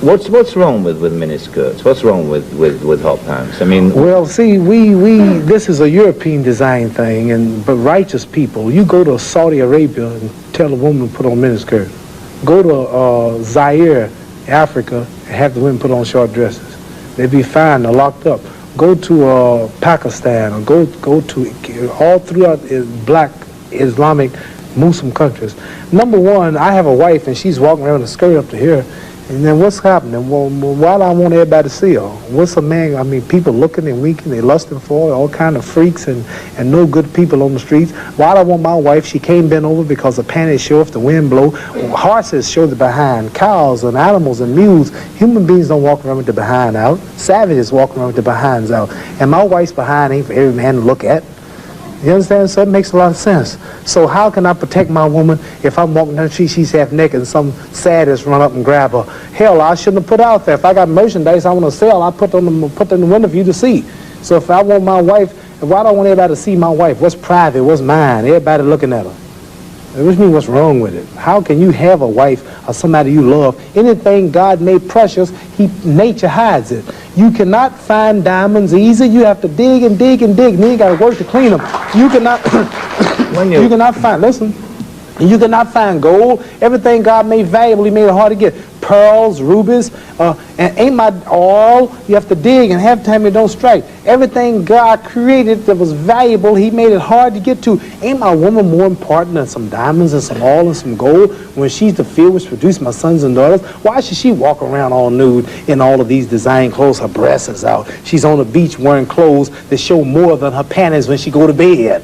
What's wrong with miniskirts? What's wrong with hot pants? I mean, well, see, this is a European design thing, but righteous people, you go to Saudi Arabia and tell a woman to put on miniskirt. Go to Zaire, Africa, and have the women put on short dresses. They'd be fine. They're locked up. Go to Pakistan, or go to all throughout black Islamic Muslim countries. Number one, I have a wife and she's walking around with a skirt up to here, and then what's happening? Well, why do I want everybody to see her? What's a man? I mean, people looking and winking, they lusting for her, all kind of freaks and no good people on the streets. Why do I want my wife? She can't bend over because the panties show if the wind blow. Horses show the behind. Cows and animals and mules. Human beings don't walk around with the behind out. Savages walk around with the behinds out. And my wife's behind ain't for every man to look at. You understand? So it makes a lot of sense. So how can I protect my woman if I'm walking down the street, she's half naked, and some sadist run up and grab her? Hell, I shouldn't have put out there. If I got merchandise I want to sell, I put in the window for you to see. So if I want my wife, why do I want everybody to see my wife? What's private? What's mine? Everybody looking at her. Which means what's wrong with it? How can you have a wife or somebody you love? Anything God made precious, nature hides it. You cannot find diamonds easy. You have to dig and dig and dig, and then you got to work to clean them. You cannot, you cannot find, listen, you cannot find gold. Everything God made valuable, he made it hard to get. Pearls, rubies, and ain't my all. You have to dig, and half the time it don't strike. Everything God created that was valuable, he made it hard to get to. Ain't my woman more important than some diamonds and some oil and some gold when she's the field which produced my sons and daughters? Why should she walk around all nude in all of these design clothes? Her breasts is out. She's on the beach wearing clothes that show more than her panties when she go to bed.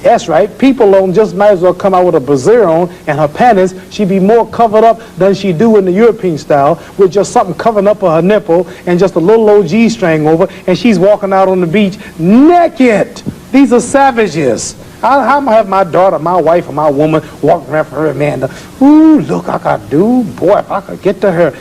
That's right. People just might as well come out with a brassiere on and her panties. She'd be more covered up than she do in the European style with just something covering up her nipple and just a little old G-string over, and she's walking out on the beach naked. These are savages. How am I have my daughter, my wife, or my woman walking around for her man? Ooh, look, I could do. Boy, if I could get to her.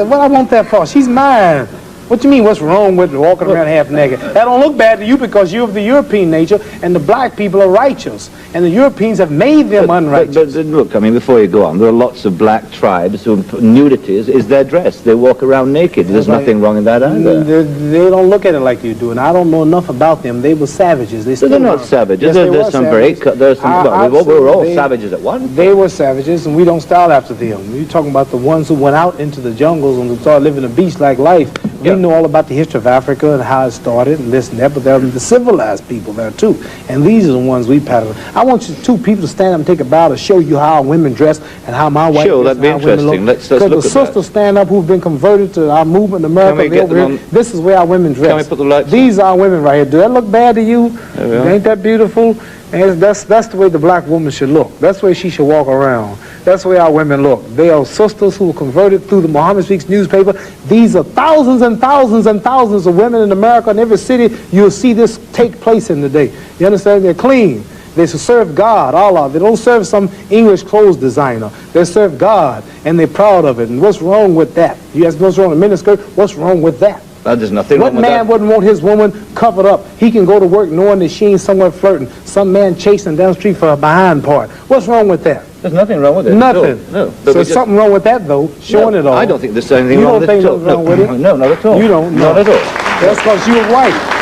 What I want that for? She's mine. What do you mean, what's wrong with walking around half naked? That don't look bad to you because you're of the European nature, and the black people are righteous, and the Europeans have made them unrighteous. But look, I mean, before you go on, there are lots of black tribes who nudity is their dress. They walk around naked. There's nothing wrong in that either. They don't look at it like you do, and I don't know enough about them. They were savages. They're not savages. Yes, there's some break. There's some. We were all savages at one. They were savages, and we don't style after them. You're talking about the ones who went out into the jungles and started living a beach-like life. We know all about the history of Africa and how it started and this and that, but there are the civilized people there too. And these are the ones we pattern. I want you two people to stand up and take a bow to show you how our women dress and how my wife Sure, that'd be interesting. Let's look at that. Because the sisters stand up who've been converted to our movement in America. This is where our women dress. Can we put the lights These are our women right here. Do that look bad to you? Ain't that beautiful? And that's the way the black woman should look. That's the way she should walk around. That's the way our women look. They are sisters who were converted through the Muhammad Speaks newspaper. These are thousands and thousands and thousands of women in America. In every city, you'll see this take place in the day. You understand? They're clean. They serve God, Allah. They don't serve some English clothes designer. They serve God, and they're proud of it. And what's wrong with that? You ask what's wrong with miniskirt? What's wrong with that? There's nothing wrong with that. What man wouldn't want his woman covered up? He can go to work knowing that she ain't somewhere flirting. Some man chasing down the street for her behind part. What's wrong with that? There's nothing wrong with it. Nothing. No. So there's something wrong with that, though, showing it all. I don't think there's anything wrong with it. You don't think nothing wrong with it? No, not at all. You don't? Not at all. That's because you're white.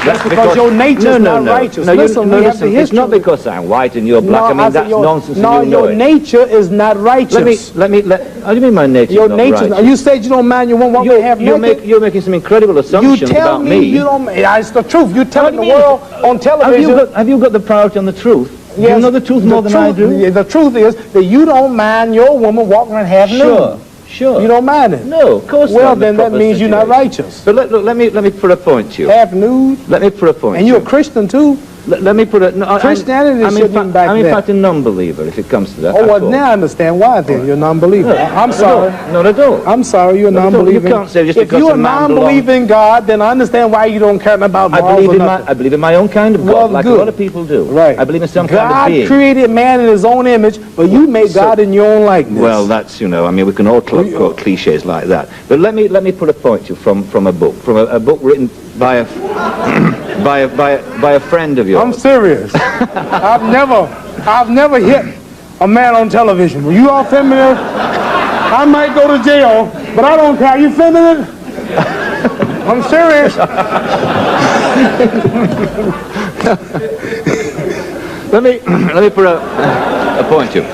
That's because your nature's not righteous. Listen, it's not because I'm white and you're black. I mean, that's nonsense. No, your nature is not righteous. How do you mean my nature is not righteous? You said you don't mind your woman walking half naked. You're making some incredible assumptions about me. You tell me you don't. It's the truth. You're telling the world on television. Have you got the priority on the truth? Yes, you know the truth more than I do? The truth is that you don't mind your woman walking around half nude. Sure. You don't mind it? No, of course not. Well, then that means you're not righteous. But let me put a point to you. Half nude? Let me put a point. And you're a Christian too? Let me put it. No, Christianity shouldn't be back there. I'm in fact a non-believer if it comes to that. Oh, well, now I understand why then you're a non-believer. No, I'm sorry. Not at all. I'm sorry, you're a non-believer. You can't say just if you're a non-believer in God, then I understand why you don't care about morals or nothing. I believe in my own kind of God, like a lot of people do. Right. I believe in some kind of being. God created man in his own image, but you made God in your own likeness. Well, that's, I mean, we can all quote cliches like that. But let me put a point to you from a book written by a friend of yours. I'm serious. I've never hit a man on television. Were you all familiar? I might go to jail, but I don't care. You filming it? I'm serious. Let me put a point to you.